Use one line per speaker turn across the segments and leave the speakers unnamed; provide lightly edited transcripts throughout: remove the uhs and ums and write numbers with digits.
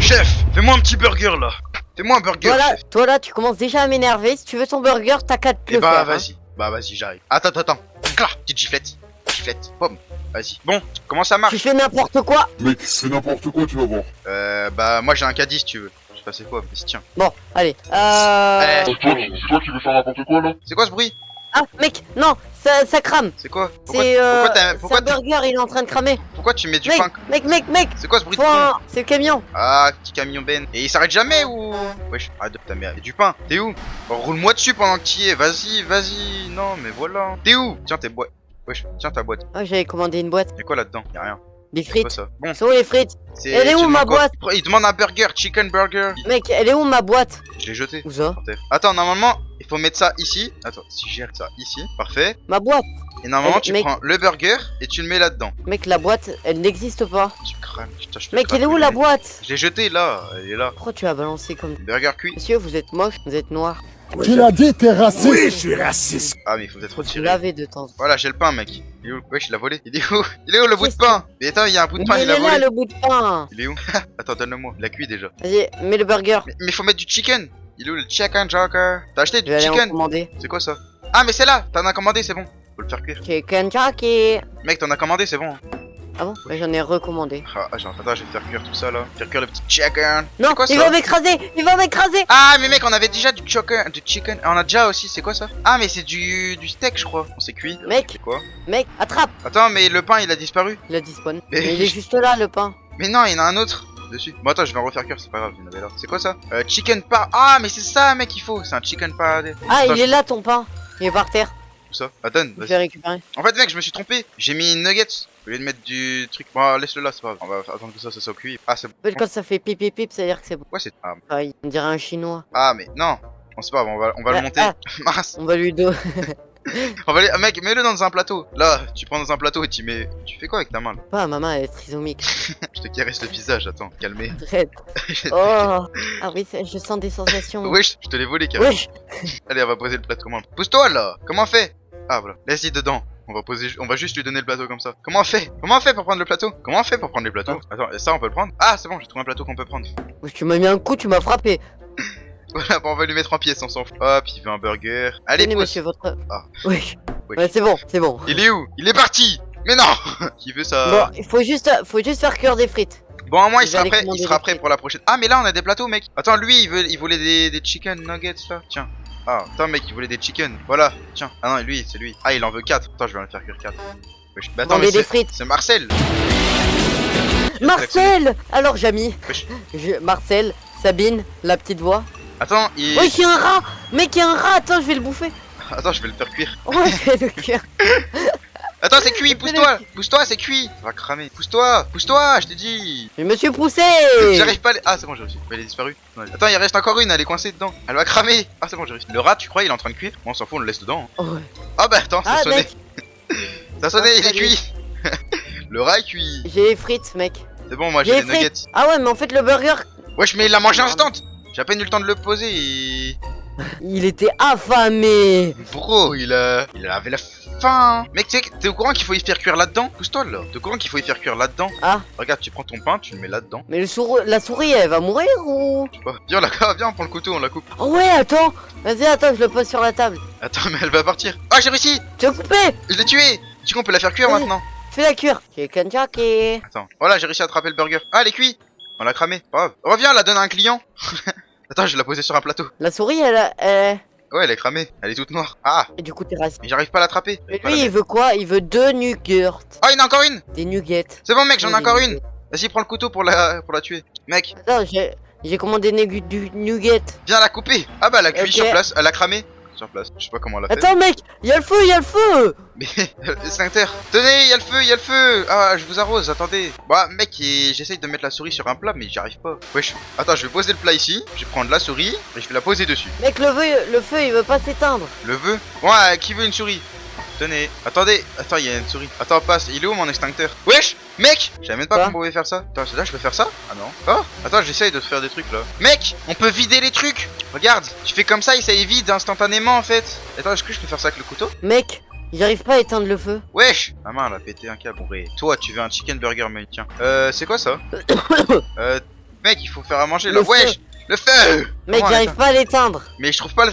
Chef, fais-moi un petit burger là. Fais-moi un burger, chef.
Toi là, tu commences déjà à m'énerver. Si tu veux ton burger, t'as qu'à te le
bah
faire.
vas-y, bah vas-y, j'arrive. Attends. Là, petite giflette. Giflette, boum. Vas-y. Bon, comment ça marche?
Tu fais n'importe quoi.
Mec, c'est n'importe quoi, tu vas voir.
Bah moi j'ai un caddie si tu veux. Je sais pas c'est quoi, mais tiens.
Bon, allez.
C'est toi qui veux faire n'importe quoi là?
C'est quoi ce bruit?
Ah, mec, non, ça crame.
C'est quoi?
C'est
pourquoi
un burger, il est en train de cramer.
pourquoi tu mets du
Mec,
pain?
mec.
C'est quoi ce bruit de con?
C'est le camion.
Ah, petit camion Ben. Et il s'arrête jamais ou? Wesh, arrête de ta mère. Et du pain, t'es où? Oh, roule-moi dessus pendant que t'y es. Vas-y. Non, mais voilà. T'es où? Tiens, tes boîtes. Wesh, tiens ta boîte.
Oh, j'avais commandé une boîte.
Y'a quoi là-dedans? Y'a rien.
Des
C'est quoi
frites.
ça? Bon,
C'est où les frites? Elle est
tu
où, ma
demandes quoi?
boîte?
Il demande un burger, chicken burger.
Mec, elle est où ma boîte?
Je l'ai jeté.
Où ça?
par terre. Attends, normalement, il faut mettre ça ici. Attends, si je gère ça ici. Parfait.
Ma boîte.
Et normalement,
Eh,
tu
mec.
prends le burger et tu le mets là-dedans.
Mec, la boîte, elle n'existe pas.
Tu crames. Putain, je te
Mec,
crame
elle est où
le
la
nez.
boîte?
Je l'ai jeté là. Elle est là.
Pourquoi tu as balancé comme...
Burger cuit.
Monsieur, vous êtes moche, vous êtes noir.
Tu l'as dit, t'es raciste. Oui, je suis raciste.
Ah, mais il faut peut-être
Faut se
retirer.
laver de temps.
Voilà, j'ai le pain, mec. Il est où? Wesh, il l'a volé. Il est où? Il est où le bout de
Qu'est-ce
pain? Mais attends, il y a un bout de pain,
Mais
il
il
l'a
est là,
volé.
le bout de pain.
Il est où? Attends, donne-le-moi. Il a cuit déjà.
Vas-y, mets le burger.
Mais faut mettre du chicken. Il est où le chicken joker? T'as acheté
Je
du
vais aller en
chicken?
commander.
C'est quoi ça? Ah, mais c'est là. T'en as commandé, c'est bon. Faut le faire cuire.
Chicken jockey.
Mec, t'en as commandé, c'est bon.
Ah bon? Bah, j'en ai recommandé.
Attends, je vais faire cuire tout ça là. Faire cuire le petit chicken.
Non,
C'est quoi
il
ça?
va m'écraser. Il va m'écraser.
Ah, mais mec, on avait déjà du chicken. Du chicken. Ah, on a déjà aussi, c'est quoi ça? Ah, mais c'est du steak, je crois. On s'est cuit.
Mec.
C'est quoi?
Mec, attrape.
Attends, mais le pain il a disparu.
Il a dispawn.
Mais-
Mais il est juste là, le pain.
Mais non, il y en a un autre dessus. Bon, attends, je vais en refaire cuire, c'est pas grave, il y en avait là. C'est quoi ça? Chicken par. Ah, mais c'est ça, mec, il faut. C'est un chicken paradis.
Ah,
Attends,
il est là, ton pain. Il est par terre.
Où ça? Ah, donne,
Je
vas-y.
vais récupérer.
En fait, mec, je me suis trompé. J'ai mis une nugget au lieu de mettre du truc. Bon, laisse-le là, c'est pas grave. On va attendre que ça soit cuit. Ah, c'est bon.
En fait, quand ça fait pip pip pip, ça veut dire que c'est bon.
Ouais, c'est. Ah,
Ah, on dirait un chinois.
mais non. Bon, c'est pas grave, on va le monter.
Ah,
Mince.
on va lui donner.
On va aller. Ah, mec, mets-le dans un plateau. Là, tu prends dans un plateau et tu mets. Tu fais quoi avec ta main là?
Pas, ma main, elle est trisomique.
Je te caresse le visage, attends, calmez.
Arrête. Oh. Ah oui, je sens des sensations.
Wesh, je te l'ai volé carrément.
Wesh.
Allez, on va poser le plateau. Comment? Pousse-toi là. Comment on fait? Ah voilà, laisse-y dedans. On va juste lui donner le plateau comme ça. Comment on fait? Comment on fait pour prendre le plateau? Comment on fait pour prendre les plateaux? Attends, ça on peut le prendre? Ah c'est bon, j'ai trouvé un plateau qu'on peut prendre.
Wesh, tu m'as mis un coup, tu m'as frappé.
Voilà, bon, on va lui mettre en pièces, on s'en fout. Hop, il veut un burger. Allez,
Tenez,
pousse.
monsieur, votre...
Ah.
Wesh.
Wesh.
Ouais, c'est bon, c'est bon.
Il est où? Il est parti. Mais non. Qui veut ça?
Bon, il faut juste faire cuire des frites.
Bon, au moins il
Je vais
sera
aller
prêt,
commander
il sera
des
prêt
frites.
pour la prochaine. Ah mais là on a des plateaux, mec. Attends, lui il voulait des chicken nuggets là. Tiens. Ah, attends mec, il voulait des chicken. Voilà, tiens. Ah non, lui, c'est lui. Ah, il en veut 4. Attends, je vais en faire cuire 4. Wesh. Bah attends,
Vendez
mais
des
c'est
frites.
c'est Marcel.
Marcel. Alors, Jamy.
Wesh.
Marcel, Sabine, la petite voix.
Attends, il...
Wesh, il y a un rat. Mec, il y a un rat. Attends, je vais le bouffer.
Attends, je vais le faire cuire.
Ouais, je vais le cuire.
Attends, c'est cuit, pousse-toi. Pousse-toi, c'est cuit. Ça va cramer. Pousse-toi, je t'ai dit.
Je me suis poussé.
J'arrive pas à... Ah, c'est bon, j'ai réussi. Elle est disparue. Non, attends, il reste encore une, elle est coincée dedans. Elle va cramer. Ah, c'est bon, j'ai réussi. Le rat, tu crois, il est en train de cuire? Bon, on s'en fout, on le laisse dedans.
Oh, ouais.
Ah bah attends, ça
Ah,
sonnait.
mec,
Ça sonnait,
Ah,
il est
salut.
cuit. Le rat est cuit.
j'ai les frites, mec.
C'est bon, moi
J'ai
j'ai
les
les nuggets.
frites. Ah ouais, mais en fait, le burger,
Wesh, mais il l'a mangé instant. J'ai à peine eu le temps de le poser et...
il était affamé.
Bro, il avait la faim. Mec, tu sais, t'es au courant qu'il faut y faire cuire là-dedans? Pousse-toi là. T'es au courant qu'il faut y faire cuire là-dedans?
Ah.
Regarde, tu prends ton pain, tu le mets là-dedans.
Mais la souris, elle va mourir ou...
Je sais pas. Viens, viens, on prend le couteau, on la coupe.
Oh ouais, attends. Vas-y, attends, je le pose sur la table.
Attends, mais elle va partir. Ah, j'ai réussi.
Tu as coupé.
Je l'ai tué. Du coup, on peut la faire cuire
Vas-y.
maintenant.
Fais la cure. Chicken jockey.
Attends. Voilà, j'ai réussi à attraper le burger. Ah, elle est cuite. On l'a cramé. Pas grave. Reviens, la donne à un client. Attends, je vais la poser sur un plateau.
La souris, elle...
Ouais, elle est cramée. Elle est toute noire. Ah,
Et du coup, t'es raciste.
mais j'arrive pas à l'attraper.
Mais lui, il veut quoi? Il veut 2 nuggets.
Ah, il y en a encore une.
Des nuggets.
C'est bon, mec, j'en ai
Des
encore une.
nuggets.
Vas-y, prends le couteau pour la tuer. Mec,
Attends, j'ai commandé du nugget.
viens la couper. Ah bah, elle a cuit
Ok.
sur place. Elle a cramé. Sur place. Je sais pas comment elle a fait.
Attends, mec, il y a le feu, il y a le feu.
Mais l'extincteur. Tenez, il y a le feu. Ah, je vous arrose, attendez. Bah, mec, j'essaye de mettre la souris sur un plat, mais j'y arrive pas. Wesh. Attends, je vais poser le plat ici. Je vais prendre la souris et je vais la poser dessus.
Mec, le feu, il veut pas s'éteindre.
Le veut? Ouais, qui veut une souris? Tenez. Attendez. Attends, il y a une souris. Attends, passe. Il est où mon extincteur? Wesh, mec. Je savais même pas
Quoi
qu'on pouvait faire ça. Attends, là, je peux faire ça? Ah non. Oh, attends, j'essaye de faire des trucs là. Mec, on peut vider les trucs. Regarde, tu fais comme ça et ça évite instantanément en fait. Attends, est-ce que je peux faire ça avec le couteau?
Mec, J'arrive pas à éteindre le feu.
Wesh! Ma main, elle a pété un câble. Bon, toi, tu veux un chicken burger, mec, tiens. C'est quoi ça? Mec, il faut faire à manger, là.
Le feu.
Wesh! Le feu!
Mec,
Comment on
j'arrive
éteint?
pas à l'éteindre.
Mais je trouve pas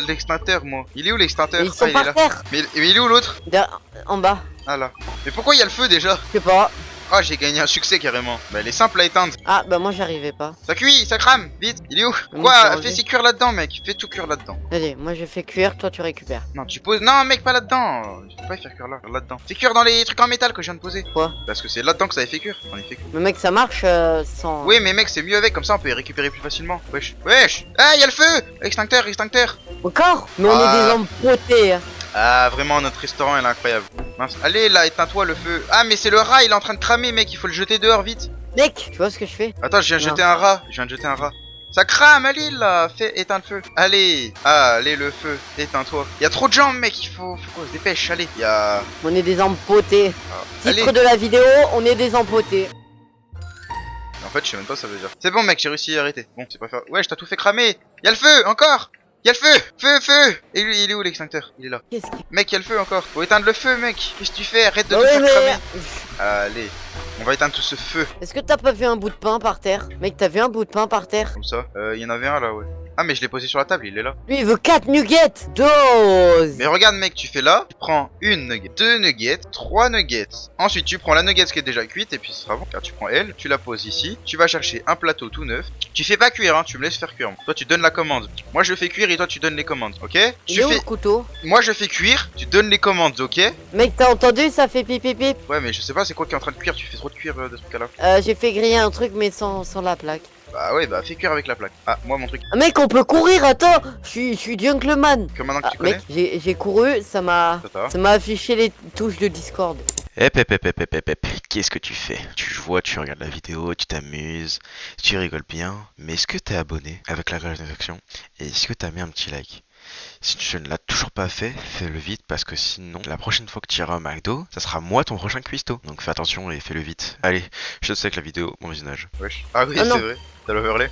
l'extincteur, moi. Il est où l'extincteur?
Ils sont
il est
par
là.
terre.
Mais il est où l'autre?
En bas.
Ah là. Mais pourquoi il y a le feu déjà?
Je sais pas.
Ah, j'ai gagné un succès carrément. Bah, elle est simple à éteindre.
Ah, bah moi j'arrivais pas.
Ça cuit, ça crame, vite. Il est où?
Oui,
Quoi?
je l'ai
Fais
enlevé.
cuire là-dedans, mec. Fais tout cuire là-dedans.
Allez, moi je fais cuire, toi tu récupères.
Non, tu poses. Non, mec, pas là-dedans. Je peux pas y faire cuire là. Là-dedans. Fais cuire dans les trucs en métal que je viens de poser.
Quoi?
Parce que c'est là-dedans que ça avait fait cuire. On y fait cuire.
Mais mec, ça marche sans.
Oui, mais mec, c'est mieux avec. Comme ça, on peut y récupérer plus facilement. Wesh. Wesh. Ah, y a le feu. Extincteur, extincteur.
Encore? Mais on
Ah.
est des empotés. Hein.
Ah, vraiment, notre restaurant, il est incroyable. Mince. Allez, là, éteins-toi le feu. Ah, mais c'est le rat, il est en train de cramer, mec. Il faut le jeter dehors, vite.
Mec, tu vois ce que je fais?
Attends, je viens de
Non.
jeter un rat. Je viens de jeter un rat. Ça crame, allez là, fais éteins le feu. Allez, allez le feu, éteins-toi. Y a trop de gens, mec, il faut qu'on se dépêche. Allez, y a.
On est des empotés.
Allez.
Titre de la vidéo, on est des empotés.
En fait, je sais même pas ce que ça veut dire. C'est bon, mec, j'ai réussi à arrêter. Bon, c'est pas faire. Ouais, je t'ai tout fait cramer. Y a le feu, encore. Y a le feu, feu. Et lui, il est où l'extincteur? Il est là.
Qu'est-ce qui.
Mec, y a le feu encore. Faut éteindre le feu, mec. Qu'est-ce que tu fais? Arrête de
Bah
tout
ouais,
faire
mais.
cramer. Allez, on va éteindre tout ce feu.
Est-ce que t'as pas vu un bout de pain par terre? Mec, t'as vu un bout de pain par terre?
Comme ça. Il y en avait un là, ouais. Ah, mais je l'ai posé sur la table, il est là.
Lui, il veut 4 nuggets. Dose.
Mais regarde, mec, tu fais là, tu prends une nugget, 2 nuggets, 3 nuggets. Ensuite, tu prends la nugget qui est déjà cuite et puis ce sera bon. Car tu prends elle, tu la poses ici. Tu vas chercher un plateau tout neuf. Tu fais pas cuire, hein, tu me laisses faire cuire. Toi, tu donnes la commande. Moi, je fais cuire et toi, tu donnes les commandes, ok?
Il est où le couteau?
Moi, je fais cuire, tu donnes les commandes, ok?
Mec, t'as entendu? Ça fait pip pip pip.
Ouais, mais je sais pas, c'est quoi qui est en train de cuire? Tu fais trop de cuire de ce truc-là.
J'ai fait griller un truc, mais sans la plaque.
Bah ouais, bah fais cuire avec la plaque. Ah, moi, mon truc.
Ah, mec, on peut courir, attends. Je suis gentleman.
Que maintenant que
Ah,
tu connais.
mec, j'ai couru, ça m'a affiché les touches de Discord.
Qu'est-ce que tu fais? Tu vois, tu regardes la vidéo, tu t'amuses, tu rigoles bien, mais est-ce que t'es abonné avec la cloche d'instruction? Et est-ce que t'as mis un petit like? Si tu ne l'as toujours pas fait, fais-le vite parce que sinon, la prochaine fois que tu iras au McDo, ça sera moi ton prochain cuistot. Donc fais attention et fais-le vite. Allez, je te sais avec la vidéo, bon visionnage.
Wesh. Ah oui,
Ah non.
c'est vrai. T'as l'overlay.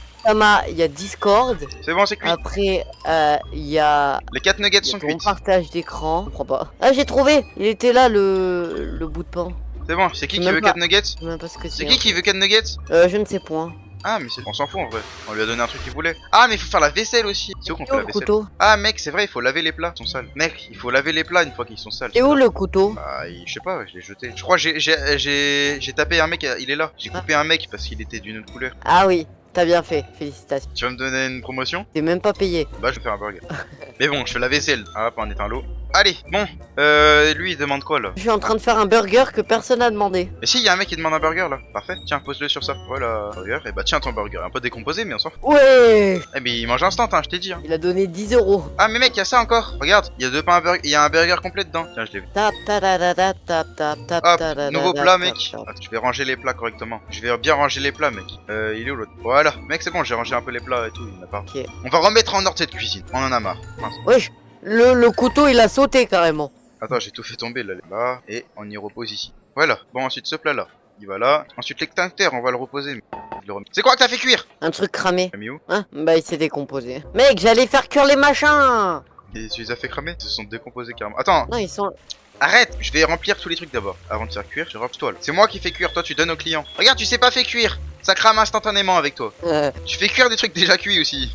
Il y a Discord.
C'est bon, c'est cuit.
Après, il y a.
Les 4 nuggets
Il y a
sont
ton
cuites.
partage d'écran. Je crois pas. Ah, j'ai trouvé. Il était là le bout de pain.
C'est bon, c'est qui
Je
qui
sais
veut
même
4
pas.
nuggets?
Je sais même pas ce que
C'est
c'est.
qui veut 4 nuggets?
Je ne sais point.
Ah, mais on s'en fout en vrai. On lui a donné un truc qu'il voulait. Ah, mais il faut faire la vaisselle aussi. C'est où qu'on
Et
fait
où
la
le
vaisselle?
couteau?
Ah, mec, c'est vrai, il faut laver les plats, ils sont sales. Mec, il faut laver les plats une fois qu'ils sont sales.
Et où le couteau?
Bah, je sais pas, je l'ai jeté. Je crois que j'ai tapé un mec, il est là. J'ai coupé un mec parce qu'il était d'une autre couleur.
Ah oui, t'as bien fait. Félicitations.
Tu vas me donner une promotion?
T'es même pas payé.
Bah, je vais faire un burger. Mais bon, je fais la vaisselle. Ah, pas en éteint l'eau. Allez, bon. Lui, il demande quoi là?
Je suis en train de faire un burger que personne n'a demandé.
Mais si, il y a un mec qui demande un burger là. Parfait. Tiens, pose-le sur ça. Voilà, burger. Et bah, tiens ton burger. Un peu décomposé, mais on s'en fout.
Ouais.
Eh, mais il mange instant, hein, je t'ai dit. Hein.
Il a donné 10 €.
Ah, mais mec, il y a ça encore. Regarde, il y a deux pains à burger. Il y a un burger complet dedans. Tiens, je l'ai vu.
Tap tap tap.
Hop, nouveau plat, mec. Attends, je vais ranger les plats correctement. Je vais bien ranger les plats, mec. Il est où l'autre? Voilà, mec, c'est bon, j'ai rangé un peu les plats et tout. Il n'y en a pas.
Ok.
On va remettre en ordre cette cuisine. On en a marre. Mince.
Wesh, le couteau il a sauté carrément.
Attends, j'ai tout fait tomber là. Et on y repose ici. Voilà. Bon, ensuite, ce plat là. Il va là. Ensuite, l'extincteur, on va le reposer. C'est quoi que t'as fait cuire?
Un truc cramé.
T'as mis où?
Hein? Bah il s'est décomposé. Mec, j'allais faire cuire les machins.
Et tu les as fait cramer? Ils se sont décomposés carrément. Attends,
Non, ils sont.
arrête! Je vais remplir tous les trucs d'abord. Avant de faire cuire, je remplis toi là. C'est moi qui fais cuire, toi tu donnes au client. Regarde, tu sais pas faire cuire! Ça crame instantanément avec toi. Tu fais cuire des trucs déjà cuits aussi.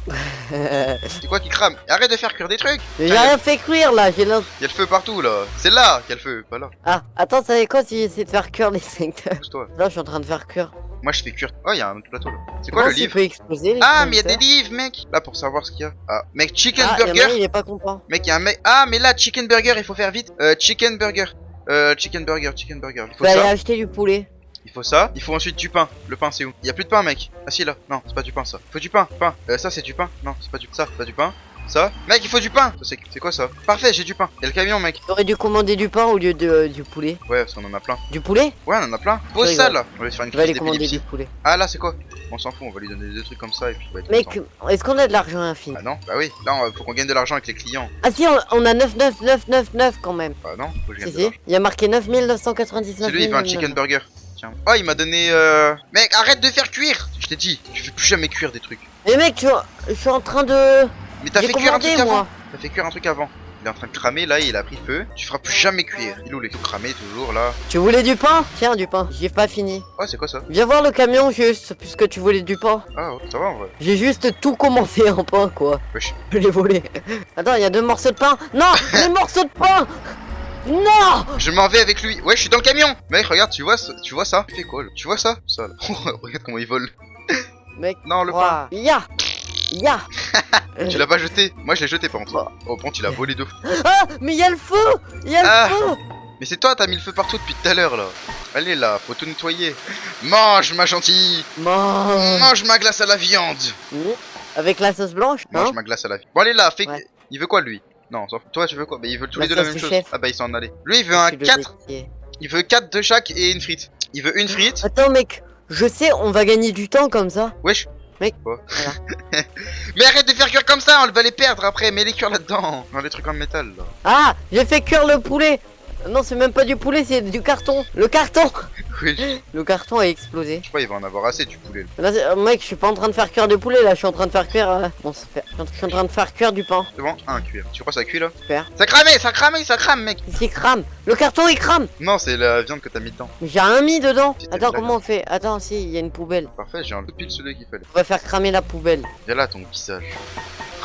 C'est quoi qui crame? Arrête de faire cuire des trucs!
J'ai rien fait cuire là, j'ai l'in-
Y'a le feu partout là. C'est là qu'il y a le feu, pas là.
Ah, attends, ça fait quoi si j'essaie de faire cuire les secteurs?
Pousse-toi.
Là, je suis en train de faire cuire.
Moi je fais cuire. Oh, y'a un autre plateau là. C'est quoi
Comment
le
s'il
livre?
peut exploser,
Ah, mais y'a des livres, mec! Là pour savoir ce qu'il y a. Ah, mec, chicken
Ah, y en a un,
burger!
il est pas content.
Mec, y'a un mec. Ah, mais là, chicken burger, il faut faire vite. Chicken burger. Chicken burger. Il faut
Je vais aller
ça.
acheter du poulet.
Il faut ça, il faut ensuite du pain. Le pain c'est où? Il y a plus de pain, mec. Ah si là. Non, c'est pas du pain ça. Il faut du pain. Pain. Ça c'est du pain. Non, c'est pas du ça, c'est pas du pain. Ça. Mec, il faut du pain. Ça, c'est quoi ça? Parfait, j'ai du pain. Il y a le camion, mec.
J'aurais dû commander du pain au lieu du poulet.
Ouais, parce qu'on en a plein.
Du poulet?
Ouais, on en a plein. Pose
Je
ça
rigole.
là. On va se faire une
Je vais aller
crise
commander du
d'épilepsie.
poulet.
Ah là, c'est quoi? On s'en fout, on va lui donner des trucs comme ça et puis il va être
Mec,
content.
est-ce qu'on a de l'argent infini?
Ah non, bah oui. Là, faut qu'on gagne de l'argent avec les clients.
Ah si, on a 99999 quand même.
Bah non, faut que je gagne
Si,
de
si.
l'argent.
Il y a marqué 9999.
C'est lui, il veut un chicken burger. Tiens. Oh, il m'a donné. Mec, arrête de faire cuire! Je t'ai dit, je fais plus jamais cuire des trucs.
Mais mec, je suis en train de.
Mais t'as
J'ai
fait cuire un truc
commandé,
avant.
moi.
T'as fait cuire un truc avant. Il est en train de cramer là, il a pris feu. Tu feras plus jamais cuire. Il est où les tout cramé toujours là?
Tu voulais du pain? Tiens, du pain. J'y ai pas fini.
Oh, c'est quoi ça?
Viens voir le camion juste, puisque tu voulais du pain.
Ah, ouais, ça va en vrai.
J'ai juste tout commencé en pain, quoi.
Wesh.
Je l'ai volé. Attends, il y a 2 morceaux de pain. Non, les morceaux de pain. Non.
Je m'en vais avec lui. Ouais, je suis dans le camion. Mec, regarde, tu vois ça? Tu fais quoi là? Tu vois ça? Ça là. Regarde comment il vole.
Mec.
Non, le pain.
Ya. Ya.
Tu l'as pas jeté? Moi, je l'ai jeté par contre. Oh, bon, il a volé de fou.
Ah, mais il y a le feu. Il y a
Ah.
le feu.
Mais c'est toi, t'as mis le feu partout depuis tout à l'heure là. Allez là, faut tout nettoyer. Mange ma gentille. Mange ma glace à la viande.
Avec la sauce blanche,
Mange
hein?
ma glace à la viande. Bon, allez là, fais.
Ouais.
Il veut quoi lui? Non, toi tu veux quoi? Bah ils veulent tous
La
les deux la
sauce
même
du
chose.
chef.
Ah bah ils s'en allaient. Lui il veut
Je
un
suis le
4.
métier.
Il veut 4 de chaque et une frite. Il veut une frite.
Attends, mec. Je sais, on va gagner du temps comme ça.
Wesh.
Mec,
Quoi?
voilà.
Mais arrête de faire cuire comme ça, on va les perdre après. Mets les cuire là-dedans. Dans les trucs en métal là.
Ah, j'ai fait cuire le poulet. Non, c'est même pas du poulet, c'est du carton. Le carton.
Oui. Je
Le carton a explosé.
crois qu'il va en avoir assez du poulet.
Là, mec, je suis pas en train de faire cuire du poulet là, je suis en train de faire cuire. Bon, ça fait. Je suis en train de faire cuire du pain.
C'est bon, un cuire. Tu crois que ça cuit là?
Super.
Ça crame mec.
Il crame. Le carton il crame.
Non, c'est la viande que t'as mis dedans.
Mais j'ai rien mis dedans.
Si, t'as
Attends,
mis la
comment on fait? Attends, si, il y a une poubelle.
Parfait, j'ai un pile celui qu'il fallait.
On va faire cramer la poubelle.
Viens là ton visage.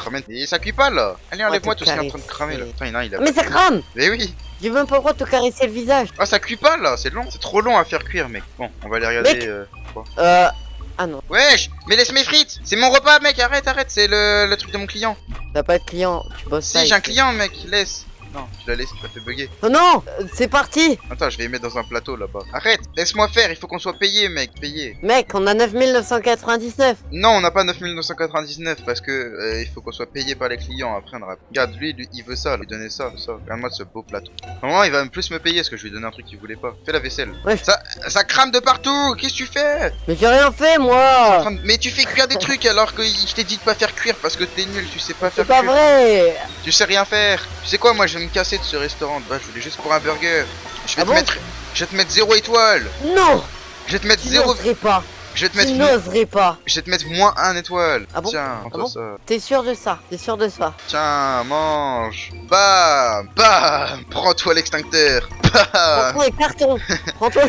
Ramène. Et ça cuit pas là. Allez, enlève-moi
te
tout ce qui est en train de cramer là.
caresser.
Putain, il a.
Mais ça crame.
Mais oui.
J'ai même pas le droit de te caresser le visage.
Ah, ça cuit pas là, c'est long. C'est trop long à faire cuire, mec. Bon, on va aller regarder.
Mec.
Quoi.
Ah non,
Wesh, mais laisse mes frites. C'est mon repas, mec. Arrête. C'est le truc de mon client.
t'as pas de client, tu bosses pas.
Si, j'ai un
ici.
client, mec. Laisse. Non, tu la laisses, tu l'as fait bugger.
Oh non, c'est parti.
Attends, je vais les mettre dans un plateau là-bas. Arrête, laisse-moi faire. Il faut qu'on soit payé, mec. Payé.
Mec, on a 9999.
Non, on n'a pas 9999 parce que il faut qu'on soit payé par les clients. Après, on aura. Regarde, lui, il veut ça. Lui donner ça. Regarde-moi ce beau plateau. Normalement, il va même plus me payer parce que je lui ai donné un truc qu'il voulait pas. Fais la vaisselle.
Ouais.
Ça crame de partout. Qu'est-ce que tu fais?
Mais j'ai rien fait moi.
Mais tu fais cuire des trucs alors que je t'ai dit de pas faire cuire parce que t'es nul, tu sais pas faire
C'est pas
cuire.
vrai.
Tu sais rien faire. Tu sais quoi, moi je vais me casser de ce restaurant. Bah, je voulais juste pour un burger. Je vais
Ah
te
bon
mettre. Je vais te mettre 0 étoile.
Non,
Je vais te mettre
tu
0.
n'oserais pas.
Je vais te
Tu
mettre.
n'oserais pas.
Je vais te mettre moins 1 étoile.
Ah bon?
Tiens,
Ah
prends-toi
bon
ça.
T'es sûr de ça? T'es sûr de ça?
Tiens, mange. Bam, bam. Prends-toi l'extincteur. Bam.
Prends-toi les cartons. Prends-toi.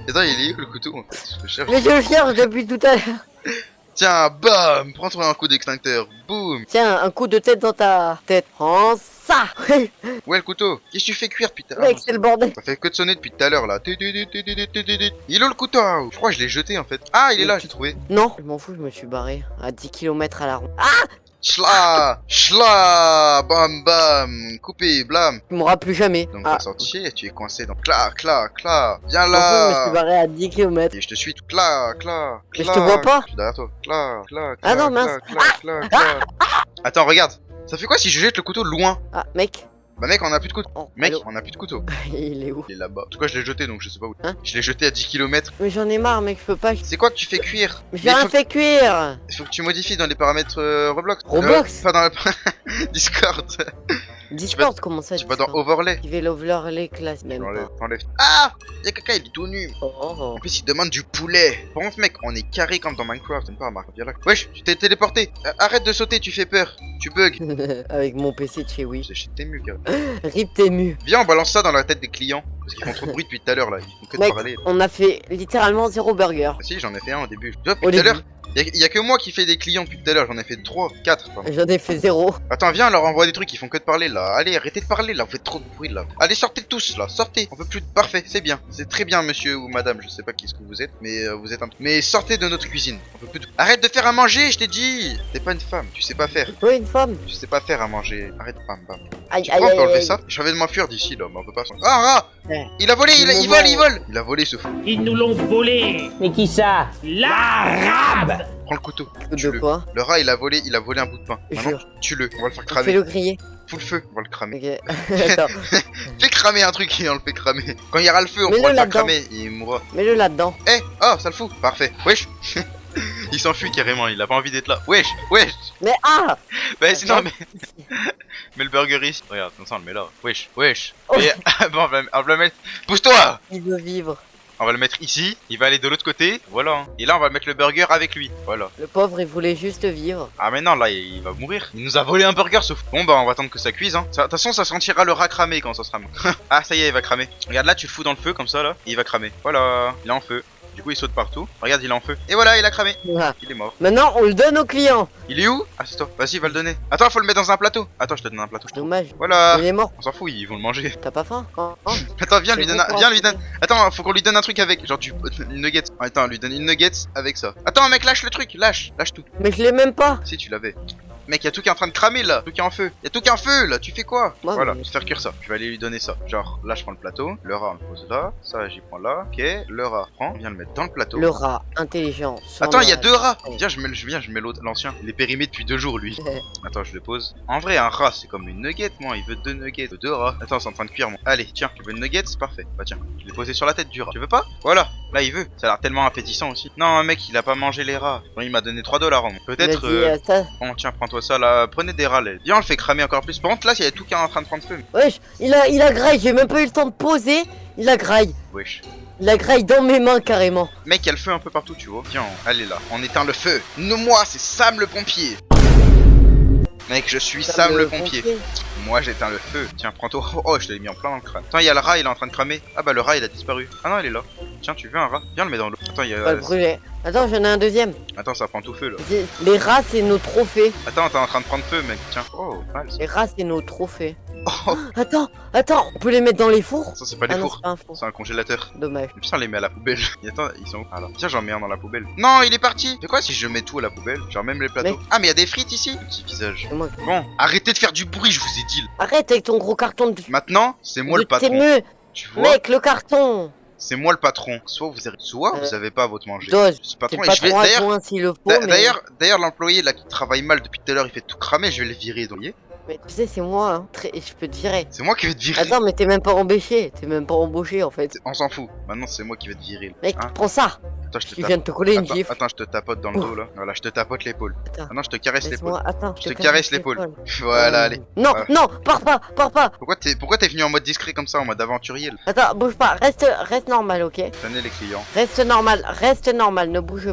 Attends, il est où le couteau en fait? Je cherche.
Mais je cherche depuis tout à l'heure.
Tiens, bam. Prends-toi un coup d'extincteur. Boum.
Tiens, un coup de tête dans ta tête. Prends ça.
Où est le couteau? Qu'est-ce que tu fais cuire depuis tout à
Mec, c'est le bordel.
Ça fait que de sonner depuis tout à l'heure là. Il est où le couteau? Je crois que je l'ai jeté en fait. Ah, il est là, j'ai trouvé.
Non, je m'en fous, je me suis barré à 10 km à la ronde.
Schla, bam bam, coupé, blam.
Tu m'auras plus jamais.
Donc
Ah,
t'as sorti et tu es coincé dans viens
je m'en fous, je me suis
là.
barré à 10 km.
Et je te suis tout
Mais je te vois pas.
Je suis derrière toi.
Ah non, mince.
Attends, regarde. Ça fait quoi si je jette le couteau loin?
Ah, mec.
Bah mec, on a plus de couteau.
Oh,
Mec,
allô.
on a plus de couteau.
Il est où?
Il est là-bas. En tout cas, je l'ai jeté donc je sais pas où.
Hein?
Je l'ai jeté à 10 km.
Mais j'en ai marre, mec, je peux pas.
C'est quoi que tu fais cuire?
Mais j'ai rien fait cuire.
Il faut que tu modifies dans les paramètres Roblox.
Roblox
Pas dans le Discord.
Discord, comment ça?
Tu vas dans
Discord
Overlay.
Je vais l'overlay classe, même
Enlève,
pas.
enlève. Ah, y'a caca, il est tout nu.
Oh, oh, oh.
En plus, il demande du poulet. Par contre, mec, on est carré comme dans Minecraft. T'aimes pas, remarque. Viens là. Wesh, tu t'es téléporté. Arrête de sauter, tu fais peur. Tu bugs.
Avec mon PC de chez Wii.
T'es mieux, carré.
Rip t'es mu.
Viens, on balance ça dans la tête des clients. Parce qu'ils font trop de bruit depuis tout à l'heure là. Ils font que de
Mec,
parler.
on a fait littéralement 0 burger.
Ah, si, j'en ai fait un au début. Tu vois,
Au
depuis tout à
début.
l'heure, y a que moi qui fais des clients depuis tout à l'heure. J'en ai fait 3, 4. Pardon.
J'en ai fait 0.
Attends, viens, leur envoie des trucs. Ils font que de parler là. Allez, arrêtez de parler là. Vous faites trop de bruit là. Allez, sortez tous là. Sortez. On peut plus. Parfait, c'est bien. C'est très bien, monsieur ou madame. Je sais pas qui est-ce que vous êtes, mais vous êtes un. Mais sortez de notre cuisine. On peut plus. Arrête de faire à manger, je t'ai dit. T'es pas une femme. Tu sais pas faire.
Oui, une femme.
Tu sais pas faire à manger. Arrête, bam bam.
Aïe,
Tu
aïe,
crois qu'on peut
aïe,
enlever
aïe.
ça? Je vais de m'enfuir d'ici là, mais on peut pas. Ah,
Ouais.
il a volé,
Le
il
moment
vole, il vole. Il a volé ce fou.
Ils nous l'ont volé.
Mais qui ça?
L'arabe.
Prends le couteau.
De
Tue-le.
quoi?
Le rat, il a volé un bout de pain. Maintenant,
Jure.
tue-le. On va le faire cramer.
Fais-le griller.
Fous le feu, on va le cramer.
Ok. Attends.
Fais cramer un truc et on le fait cramer. Quand il y aura le feu, on
Mets-le
pourra le faire
là-dedans.
cramer. Il mourra.
Mets-le là-dedans.
Eh, oh, ça le fout. Parfait. Wesh. Il s'enfuit carrément, il a pas envie d'être là. Wesh, wesh.
Mais ah!
Bah sinon,
Attends.
mets le burger ici. Regarde, comme ça on le met là. Wesh, wesh.
Oh.
Et, bon, on va le mettre. Pousse-toi.
Il veut vivre.
On va le mettre ici. Il va aller de l'autre côté. Voilà. Hein. Et là, on va mettre le burger avec lui. Voilà.
Le pauvre, il voulait juste vivre.
Ah mais non, là, il va mourir. Il nous a volé un burger, sauf... Bon, bah, on va attendre que ça cuise, hein. De toute façon, ça sentira le rat cramer quand ça sera... Ah, ça y est, il va cramer. Regarde, là, tu le fous dans le feu, comme ça, là. Et il va cramer. Voilà. Il est en feu. Du coup, il saute partout. Regarde, il est en feu. Et voilà, il a cramé.
Voilà.
Il est mort.
Maintenant, on le donne au client.
Il est où? Ah, c'est toi. Vas-y, va le donner. Attends, faut le mettre dans un plateau. Attends, je te donne un plateau.
Dommage.
Voilà.
Il est mort.
On s'en fout, ils vont le manger.
T'as pas faim? Oh.
Attends, viens,
C'est
lui
bon
donne
pour
viens, lui
apporter.
donne. Attends, faut qu'on lui donne un truc avec. Genre, une nugget. Attends, lui donne une nugget avec ça. Attends, mec, lâche le truc. Lâche tout.
Mais je l'ai même pas.
Si, tu l'avais. Mec, y'a tout qui est en train de cramer là. Tout qui est en feu. Y'a tout qui est en feu là. Tu fais quoi?
Ouais,
Voilà,
mais-
je vais faire cuire ça. Je vais aller lui donner ça. Genre, là, je prends le plateau. Le rat, on le pose là. Ça, j'y prends là. Ok, le rat, prends. Viens le mettre dans le plateau.
Le rat, intelligent.
Attends, il y a
sournois.
deux rats. Viens, je mets l'autre, l'ancien. Il est périmé depuis 2 jours, lui. Attends, je le pose. En vrai, un rat, c'est comme une nugget, moi. Il veut 2 nuggets. Il veut 2 rats. Attends, c'est en train de cuire, moi. Allez, tiens, tu veux une nugget? C'est parfait. Bah, tiens, je l'ai posé sur la tête du rat. Tu veux pas? Voilà. Là, il veut. Ça a l'air tellement appétissant aussi. Non, mec, il a pas mangé les rats. Bon, il m'a donné 3 $. Hein.
Il
Peut-être.
a dit, ça.
Bon, tiens, prends-toi ça là. Prenez des rats, là. Viens, on le fait cramer encore plus. Par contre, là, il y a tout qui est en train de prendre feu.
Wesh, il a graille. J'ai même pas eu le temps de poser. Il a graille.
Wesh.
Il a graille dans mes mains carrément.
Mec, il y a le feu un peu partout, tu vois. Viens, allez là. On éteint le feu. Moi, c'est Sam le pompier. Mec, je suis Sam le pompier. Moi, j'éteins le feu. Tiens, prends-toi. Oh, je l'ai mis en plein dans le crâne. Attends, il y a le rat, il est en train de cramer. Ah bah, le rat, il a disparu. Ah non, il est là. Tiens, tu veux un rat? Viens le mettre dans l'eau. Attends, il y
On va
a.
le brûler. Attends, j'en ai un deuxième.
Attends, ça prend tout feu là.
Les rats, c'est nos trophées.
Attends, t'es en train de prendre feu, mec. Tiens. Oh, mal. Ça,
Les rats, c'est nos trophées.
oh,
Attends, on peut les mettre dans les fours?
ça c'est pas
Ah
les
non,
fours.
c'est pas un four.
C'est un congélateur.
Dommage.
Putain, on les met à la poubelle. Et attends, ils sont où? Ah là. Tiens, j'en mets un dans la poubelle. Non, il est parti. C'est quoi si je mets tout à la poubelle? Genre même les plateaux.
Mec.
Ah, mais il y a des frites ici. Petit visage.
C'est moi.
Bon, arrêtez de faire du bruit, je vous ai dit.
Arrête avec ton gros carton de.
Maintenant, c'est moi le
T'es
patron.
mieux.
Tu vois?
Mec, le carton.
C'est moi le patron. Soit vous avez pas à votre manger.
Dose.
Ce
T'es
patron,
pas
et je vais
trop
d'ailleurs
adjoint s'il le faut. Mais...
d'ailleurs l'employé là qui travaille mal depuis tout à l'heure, il fait tout cramer, je vais le virer donc.
mais tu sais, c'est moi. Hein. Je peux te virer.
C'est moi qui vais te virer.
Attends, mais t'es même pas embêché. T'es même pas embauché en fait.
On s'en fout. Maintenant, c'est moi qui vais te virer.
Mec,
Hein?
prends ça.
Attends, je te
Tu viens de te coller une
Attends,
gifle.
attends, je te tapote dans le dos là. Voilà, je te tapote l'épaule.
Attends.
Maintenant, je te caresse l'épaule.
Laisse-moi. Attends.
Je te caresse l'épaule. Voilà, allez.
Non,
Ah.
non, pars pas.
Pourquoi t'es venu en mode discret comme ça, en mode aventurier là?
Attends, bouge pas. Reste normal, ok.
Tenez les clients.
Reste normal. Ne bouge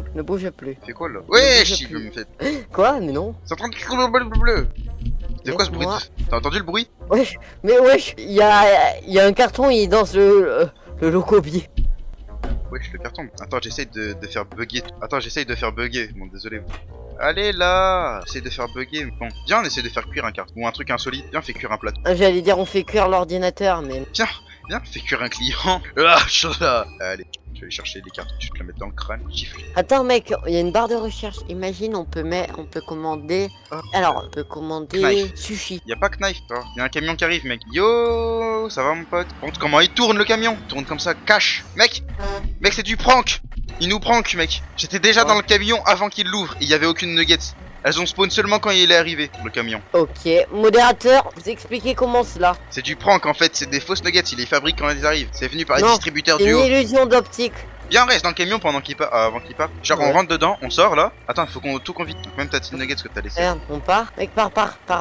plus.
Fais quoi là?
bouge
Wesh, il
plus.
veut me faire.
Quoi? Mais non.
C'est en train de bleu. C'est quoi ce bruit?
Laisse-moi.
T'as entendu le bruit?
Wesh, mais wesh, il y a un carton, il est dans le locobier.
Wesh, le carton. Attends, j'essaye de faire bugger. Attends, j'essaye de faire bugger. Bon, désolé. Allez là! J'essaye de faire bugger. Bon, viens, on essaie de faire cuire un carton. Ou un truc insolite. Viens, fais cuire un plateau.
J'allais dire on fait cuire l'ordinateur, mais...
Viens, fais cuire un client. Ah, je suis là. Allez, je vais aller chercher les cartons. Je vais te la mettre dans le crâne. Gifle.
Attends mec, il y a une barre de recherche. Imagine, on peut commander...
Ah.
Alors, on peut commander
Knife.
sushi.
Y'a pas Knife, toi. Y'a un camion qui arrive, mec. Yo, ça va mon pote? Par contre, comment il tourne le camion? Il tourne comme ça, cache. Mec, c'est du prank. Il nous prank, mec. J'étais déjà dans le camion avant qu'il l'ouvre. Il y avait aucune nugget. Elles ont spawn seulement quand il est arrivé, le camion.
Ok, modérateur, vous expliquez comment cela?
C'est du prank en fait, c'est des fausses nuggets, il les fabrique quand ils arrivent. C'est venu par les
Non,
distributeurs
C'est
du
une
haut.
illusion d'optique.
Viens, reste dans le camion pendant qu'il part, avant qu'il parte. Genre on
Ouais.
rentre dedans, on sort là. Attends, faut qu'on tout convite. Donc, même ta petite nuggets que t'as laissé.
Merde, on part? Mec, pars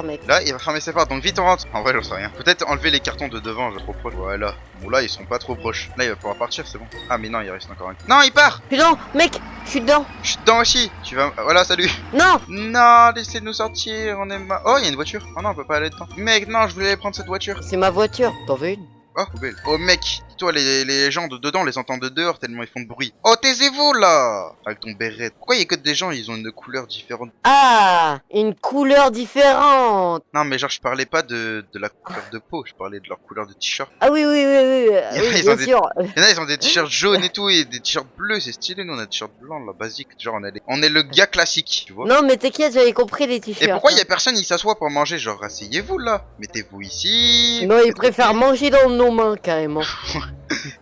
mec.
Là, il va fermer ses portes, donc vite on rentre. En vrai, j'en sais rien. Peut-être enlever les cartons de devant, j'ai trop proche. Voilà. Bon, là, ils sont pas trop proches. Là, il va pouvoir partir, c'est bon. Ah, mais non, il reste encore un. Non, il part!
Putain, mec, je suis dedans.
Je suis dedans aussi. Tu vas. Voilà, salut.
Non,
Non, laissez-nous sortir, on est Oh, il y a une voiture. Oh non, on peut pas aller dedans. Mec, non, je voulais aller prendre cette voiture.
c'est ma voiture. T'en veux une?
Oh, poubelle. Oh, mec, toi, les gens de dedans, on les entend de dehors tellement ils font de bruit. Oh, taisez-vous là! Avec ton béret. Pourquoi il y a que des gens, ils ont une couleur différente?
Ah, une couleur différente.
Non, mais genre, je parlais pas de la couleur de peau, je parlais de leur couleur de t-shirt.
Ah oui,
Ils
bien
ont des-
sûr.
Il y en a, ils ont des t-shirts jaunes et tout, et des t-shirts bleus, c'est stylé. Nous, on a des t-shirts blancs, là, basique. Genre, on est le gars classique, tu vois.
Non, mais t'inquiète, j'avais compris les
Et
t-shirts.
pourquoi il y a personne, il s'assoit pour manger? Genre, asseyez-vous là, mettez-vous ici.
Non, ils préfèrent manger dans nos mains, carrément.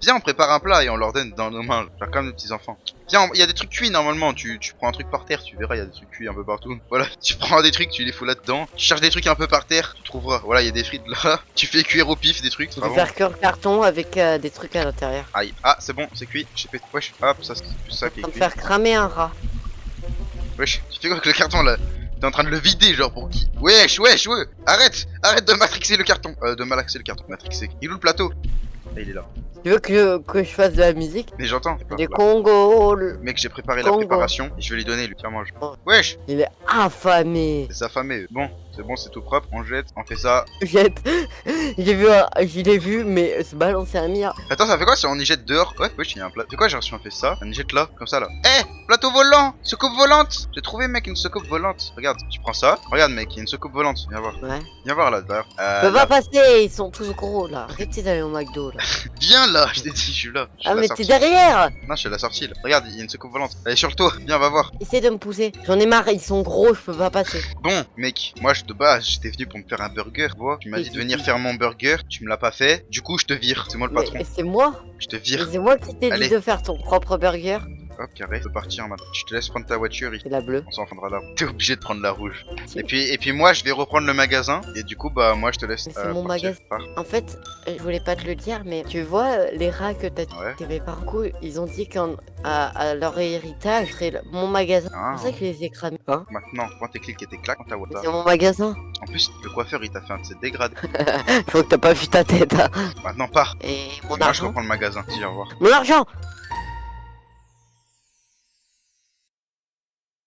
Viens, on prépare un plat et on leur donne dans nos mains, genre comme nos petits enfants. Viens, il y a des trucs cuits normalement. Tu prends un truc par terre, tu verras, il y a des trucs cuits un peu partout. Voilà, tu prends des trucs, tu les fous là-dedans. Tu cherches des trucs un peu par terre, tu trouveras. Voilà, il y a des frites là. Tu fais cuire au pif des trucs.
Je
c'est
vais
pas bon.
faire cuire le carton avec des trucs à l'intérieur.
Aïe, ah, c'est bon, c'est cuit. J'ai fait. Wesh, hop, ça c'est plus ça qui est
Ça me
cuit.
faire cramer un rat.
Wesh, tu fais quoi avec le carton là? T'es en train de le vider, genre pour qui? Wesh, arrête de matrixer le carton. De malaxer le carton, matrixer. Il est où le plateau? Ah, il est là.
Tu veux que je fasse de la musique?
Mais j'entends.
Des Congos.
Mec, j'ai préparé la
Congo.
préparation et je vais lui donner, lui. Tiens, mange.
Oh.
Wesh,
Il est affamé.
c'est affamé. Bon, c'est tout propre. On jette, on fait ça.
Jette. Je l'ai vu, mais se balancer un mire.
Attends, ça fait quoi si on y jette dehors? Ouais, wesh, il y a un plat. C'est quoi, j'ai reçu, on fait ça. On y jette là, comme ça là. Eh, plateau volant, soucoupe volante. J'ai trouvé, mec, une soucoupe volante. Regarde, tu prends ça. Regarde, mec, il y a une soucoupe volante. Viens voir.
Ouais.
Viens voir là, d'ailleurs.
Je peux pas passer, ils sont tous gros là. Arrêtez d'aller au McDo là.
Viens là, je t'ai dit, je suis là. Je suis
Ah
à la
mais
sortie.
t'es derrière.
Non, je suis à la sortie là. Regarde, il y a une soucoupe volante. Elle est sur le toit. Viens, va voir.
Essaye de me pousser. J'en ai marre, ils sont gros, je peux pas passer.
Bon, mec, moi de base, j'étais venu pour me faire un burger, tu vois. Tu m'as dit de venir faire mon burger, tu me l'as pas fait. Du coup, je te vire. C'est moi le patron.
Mais c'est moi.
Je te
Mais
vire.
c'est moi qui t'ai
Allez.
dit de faire ton propre burger.
Hop, carré. Tu peux partir maintenant. Je te laisse prendre ta voiture.
C'est la bleue.
On s'en prendra là. T'es obligé de prendre la rouge. Et puis moi, je vais reprendre le magasin. Et du coup, bah, moi, je te laisse.
Mais c'est mon
partir.
magasin.
Pars.
En fait, je voulais pas te le dire, mais tu vois, les rats que t'as
Ouais.
tes parcours, ils ont dit qu'à leur héritage, c'est mon magasin.
Ah.
C'est pour ça que je les ai cramés. Hein?
Maintenant, prends tes clics et tes claques. Prends ta water.
C'est mon magasin.
En plus, le coiffeur, il t'a fait un de ses dégradés.
Je crois que t'as pas vu ta tête. Hein.
Maintenant, pars.
Et mon
Moi, je
argent.
reprends le magasin. Dis au revoir.
Mon argent.